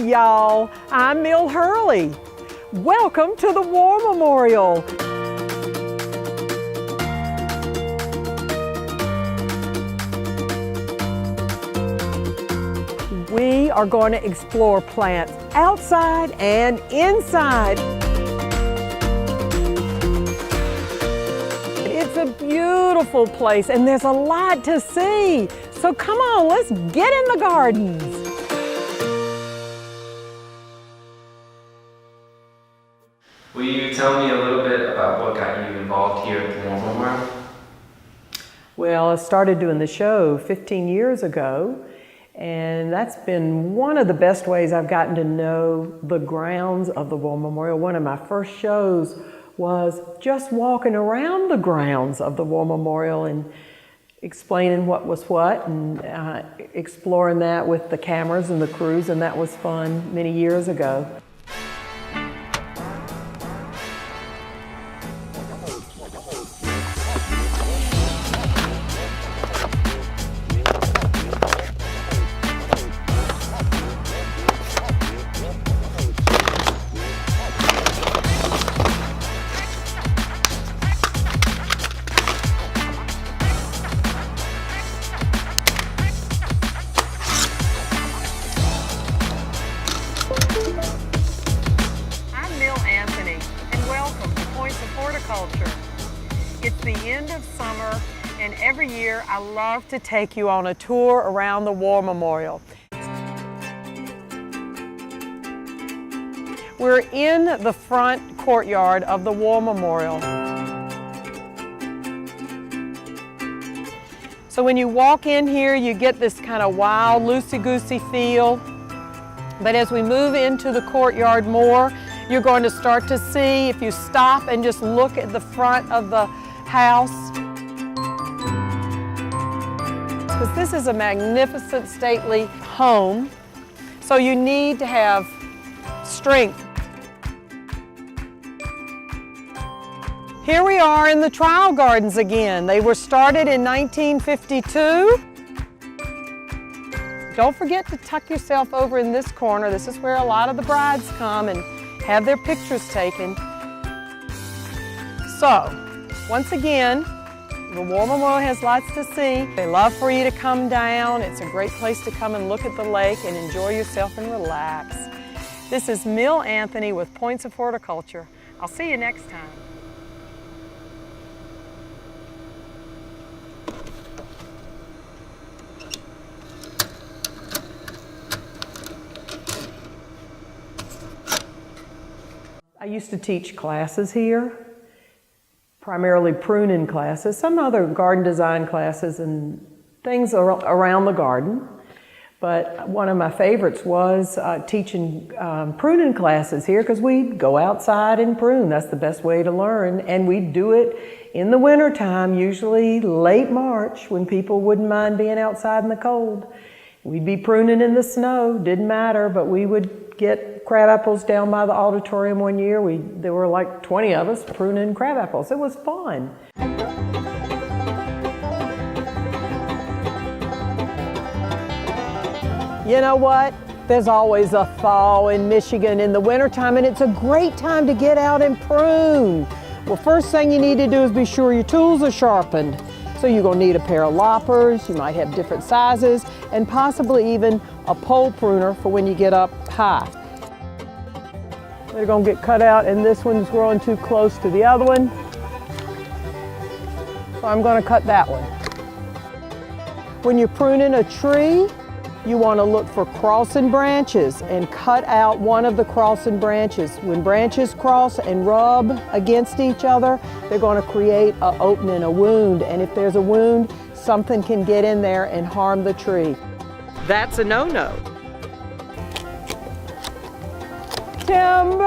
y'all. I'm Mill Hurley. Welcome to the War Memorial. We are going to explore plants outside and inside. It's a beautiful place and there's a lot to see. So come on, let's get in the gardens. Will you tell me a little bit about what got you involved here at the War Memorial? Well, I started doing the show 15 years ago, and that's been one of the best ways I've gotten to know the grounds of the War Memorial. One of my first shows was just walking around the grounds of the War Memorial and explaining what was what and exploring that with the cameras and the crews, and that was fun many years ago. It's the end of summer, and every year I love to take you on a tour around the War Memorial. We're in the front courtyard of the War Memorial. So when you walk in here, you get this kind of wild, loosey-goosey feel. But as we move into the courtyard more, you're going to start to see, if you stop and just look at the front of the house, because this is a magnificent, stately home, so you need to have strength. Here we are in the trial gardens again. They were started in 1952. Don't forget to tuck yourself over in this corner. This is where a lot of the brides come and have their pictures taken. So, once again, the War Memorial has lots to see. They love for you to come down. It's a great place to come and look at the lake and enjoy yourself and relax. This is Mill Anthony with Points of Horticulture. I'll see you next time. I used to teach classes here, primarily pruning classes, some other garden design classes and things around the garden. But one of my favorites was teaching pruning classes here, because we'd go outside and prune. That's the best way to learn. And we'd do it in the wintertime, usually late March, when people wouldn't mind being outside in the cold. We'd be pruning in the snow, didn't matter, but we would get crab apples down by the auditorium one year. There were like 20 of us pruning crab apples. It was fun. You know what? There's always a thaw in Michigan in the wintertime, and it's a great time to get out and prune. Well, first thing you need to do is be sure your tools are sharpened. So you're going to need a pair of loppers, you might have different sizes, and possibly even a pole pruner for when you get up high. They're going to get cut out, and this one's growing too close to the other one. So I'm going to cut that one. When you're pruning a tree, you want to look for crossing branches and cut out one of the crossing branches. When branches cross and rub against each other, they're going to create an opening, a wound. And if there's a wound, something can get in there and harm the tree. That's a no-no. Timber!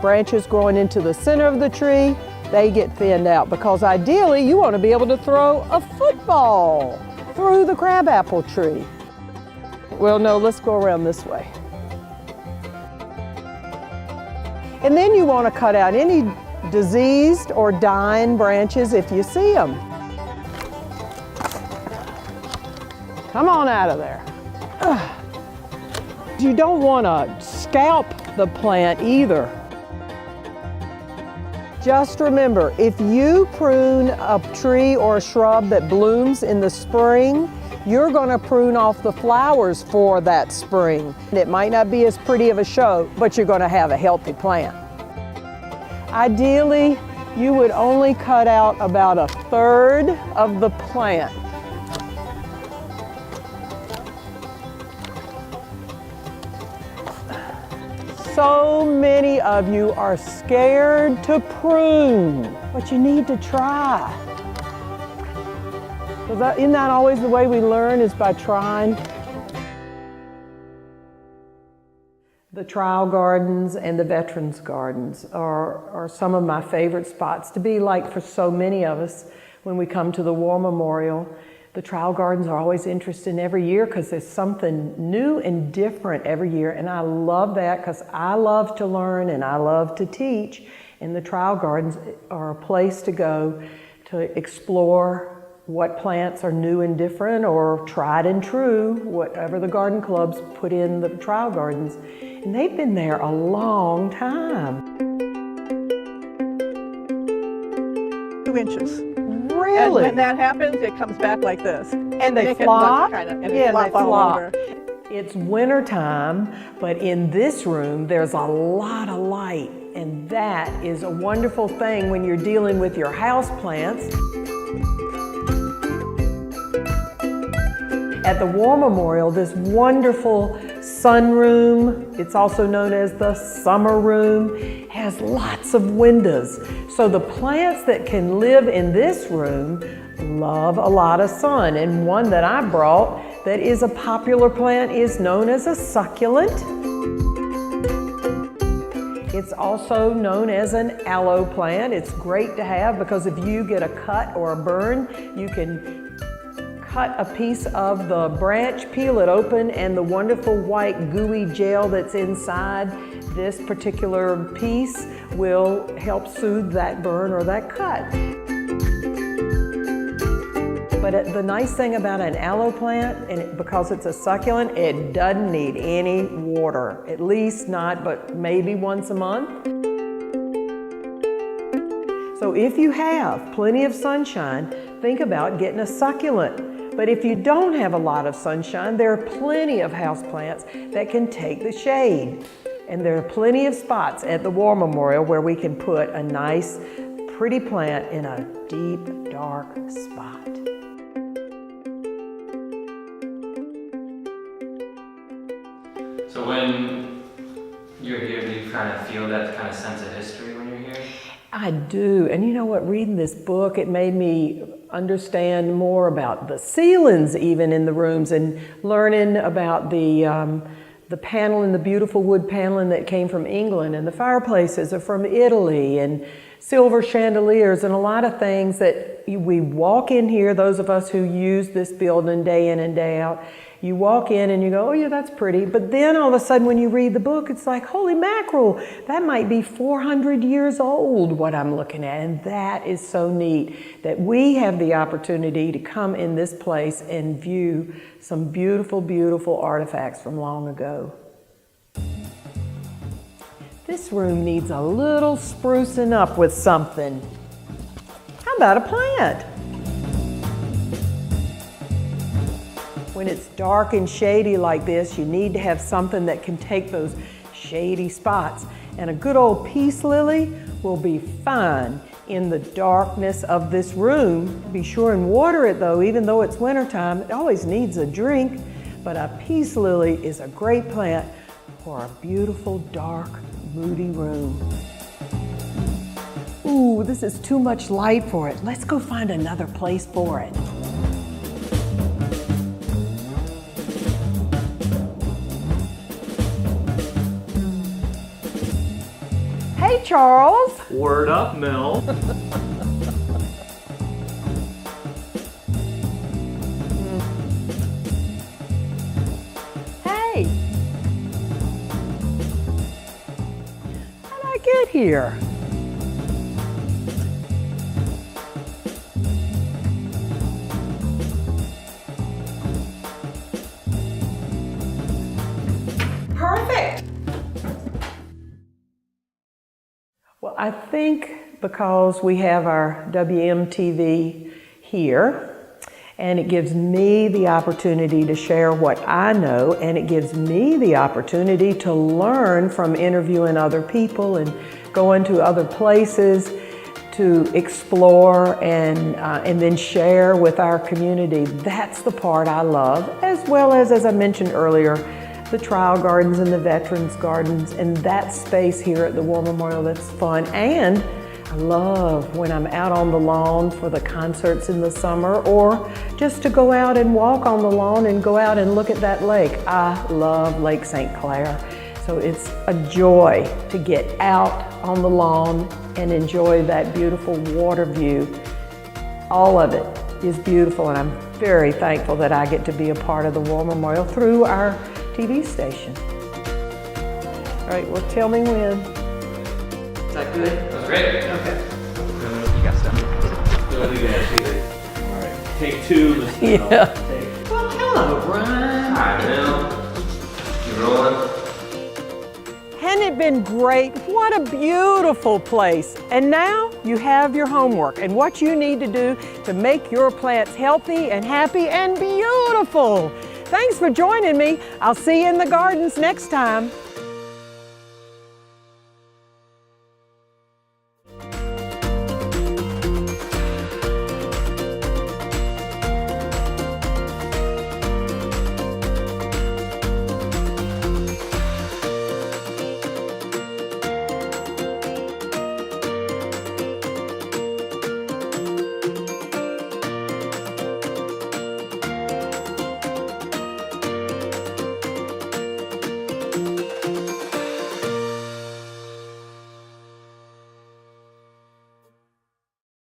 Branches growing into the center of the tree, they get thinned out, because ideally you want to be able to throw a football through the crabapple tree. Well, no, let's go around this way. And then you want to cut out any diseased or dying branches if you see them. Come on out of there. Ugh. you don't want to scalp the plant either. Just remember, if you prune a tree or a shrub that blooms in the spring, you're going to prune off the flowers for that spring. It might not be as pretty of a show, but you're going to have a healthy plant. Ideally, you would only cut out about 1/3 of the plant. So many of you are scared to prune, but you need to try. Isn't that always the way we learn, is by trying? The trial gardens and the veterans gardens are some of my favorite spots to be, like for so many of us when we come to the War Memorial. The trial gardens are always interesting every year because there's something new and different every year, and I love that because I love to learn and I love to teach, and the trial gardens are a place to go to explore what plants are new and different or tried and true, whatever the garden clubs put in the trial gardens. And they've been there a long time. 2 inches. Really? And when that happens, it comes back like this. And they Make it flop? look kinda- and Yeah, it flop they all flop. over. It's winter time, but in this room, there's a lot of light. And that is a wonderful thing when you're dealing with your house plants. At the War Memorial, this wonderful sunroom, it's also known as the summer room, has lots of windows. So the plants that can live in this room love a lot of sun. And one that I brought that is a popular plant is known as a succulent. It's also known as an aloe plant. It's great to have because if you get a cut or a burn, you can cut a piece of the branch, peel it open, and the wonderful white gooey gel that's inside this particular piece will help soothe that burn or that cut. But the nice thing about an aloe plant, and because it's a succulent, it doesn't need any water. At least not, but maybe once a month. So if you have plenty of sunshine, think about getting a succulent. But if you don't have a lot of sunshine, there are plenty of houseplants that can take the shade. And there are plenty of spots at the War Memorial where we can put a nice, pretty plant in a deep, dark spot. So when you're here, do you kind of feel that kind of sense of history when you're here? I do, and you know what, reading this book, it made me understand more about the ceilings even in the rooms, and learning about the paneling, the beautiful wood paneling that came from England, and the fireplaces are from Italy, and silver chandeliers, and a lot of things that we walk in here, those of us who use this building day in and day out, you walk in and you go, oh yeah, that's pretty. But then all of a sudden when you read the book, it's like, holy mackerel, that might be 400 years old, what I'm looking at. And that is so neat that we have the opportunity to come in this place and view some beautiful, beautiful artifacts from long ago. This room needs a little sprucing up with something. How about a plant? When it's dark and shady like this, you need to have something that can take those shady spots. And a good old peace lily will be fine in the darkness of this room. Be sure and water it though, even though it's wintertime. It always needs a drink, but a peace lily is a great plant for a beautiful, dark, moody room. Ooh, this is too much light for it. Let's go find another place for it. Hey, Charles. Word up, Mel. Hey. How'd I get here? Well, I think because we have our WMTV here, and it gives me the opportunity to share what I know, and it gives me the opportunity to learn from interviewing other people and going to other places to explore and then share with our community. That's the part I love, as well as I mentioned earlier, the trial gardens and the veterans gardens and that space here at the War Memorial that's fun. And I love when I'm out on the lawn for the concerts in the summer, or just to go out and walk on the lawn and go out and look at that lake. I love Lake St. Clair. So it's a joy to get out on the lawn and enjoy that beautiful water view. All of it is beautiful, and I'm very thankful that I get to be a part of the War Memorial through our TV station. All right, well, tell me when. Is that good? That was great. Okay. You got stuff. All right, take two. Let's go. Yeah. Take. Well, hello, Brian. Hi, Bill. You rolling? Hadn't it been great? What a beautiful place. And now you have your homework and what you need to do to make your plants healthy and happy and beautiful. Thanks for joining me. I'll see you in the gardens next time.